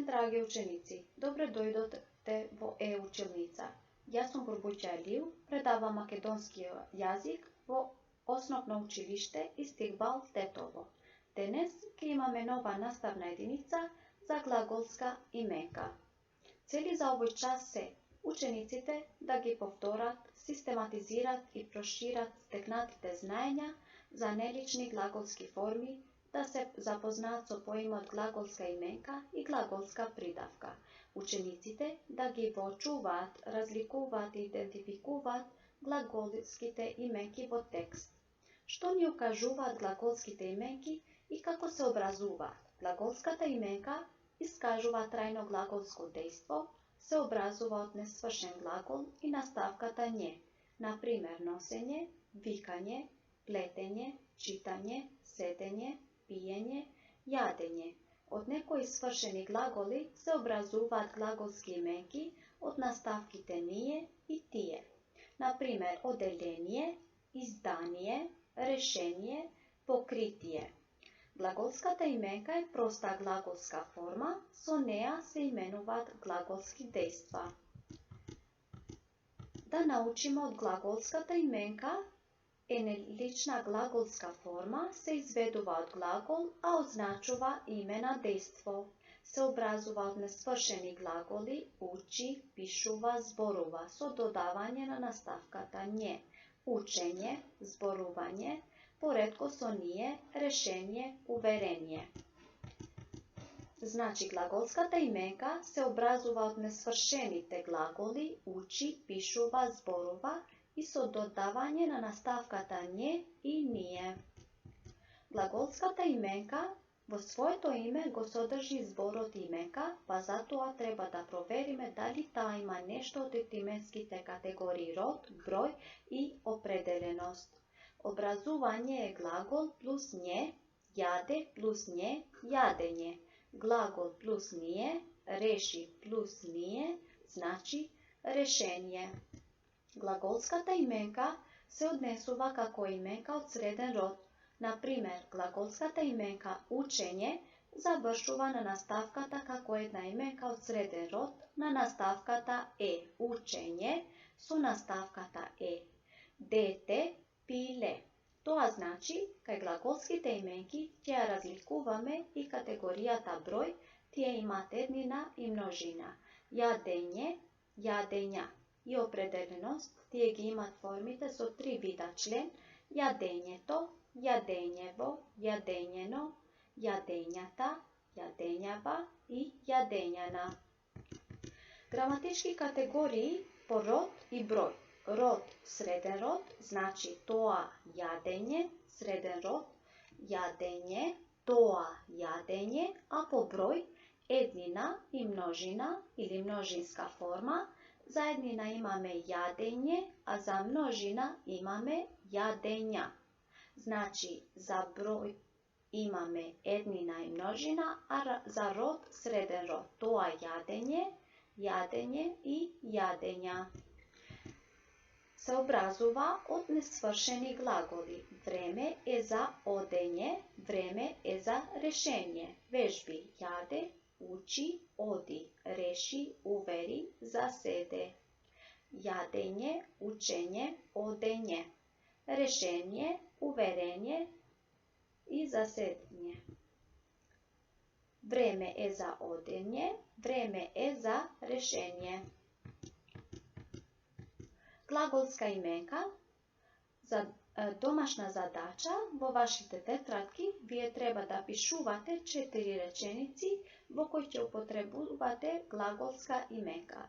ден, драги ученици! Добре дојдовте во Училница. Јас сум Горбуќа Елију, предавам македонски јазик во Основно училиште Истикбал Тетово. Денес ќе имаме нова наставна единица за глаголска именка. Цели за овој час се учениците да ги повторат, систематизират и прошират стекнатите знаења за нелични глаголски форми, да се запознаат со поимот глаголска именка и глаголска придавка. Учениците да ги воочуваат, разликуваат и идентификуваат глаголските именки во текст. Што ни укажуваат глаголските именки и како се образуваат? Глаголската именка искажува трајно глаголско дејство, се образува од несвршен глагол и наставката ње, например носење, викање, плетење, читање, седење, пиење, јадење. Од некои свршени глаголи се образуваат глаголски именки од наставките ние и тие. Например, оделение, издание, решение, покритие. Глаголската именка е проста глаголска форма, со неа се именуваат глаголски дејства. Да научиме од глаголската именка нелична глаголска форма се изведува од глагол, а означува име на дејство. Се образува од несвршени глаголи, учи, пишува, зборува, со додавање на наставката ње, учење, зборување, поретко со ние, решение, уверение. Значи, глаголската именка се образува од несвршените глаголи, учи, пишува, зборува, и со додавање на наставката ње и ние. Глаголската именка во своето име го содржи зборот именка, па затоа треба да провериме дали таа има нешто од етименските категории род, број и определеност. Образување е глагол плюс ње, јаде плюс ње, јадење. Глагол плюс ние, реши плюс ние, значи решение. Глаголската именка се однесува како именка од среден род. Например, глаголската именка учење завршува на наставката како една именка од среден род на наставката е учење со наставката е. Дете, пиле. Тоа значи, кај глаголските именки ќе ја разликуваме и категоријата број, тие имаат еднина и множина. Јадење, јадења. И определеност, тие ги имат формите со три вида член, јадењето, јадењево, јадењено, јадењата, јадењава и јадењана. Граматички категории по род и број. Род, среден род, значи тоа јадење, среден род, јадење, тоа јадење, а по број еднина и множина или множинска форма. За еднина имаме јадење, а за множина имаме јадења. Значи, за број имаме еднина и множина, а за род среден род. Тоа јадење, јадење и јадења. Се образува од несвршени глаголи. Време е за одење, време е за решение. Вежби јаде, учи, оди, реши, увери, заседе. Јадење, учење, одење. Решение, уверење и заседење. Време е за одење, време е за решение. Глаголска именка. За домашна задача во вашите тетрадки вие треба да пишувате 4 реченици во кои ќе употребувате глаголска именка.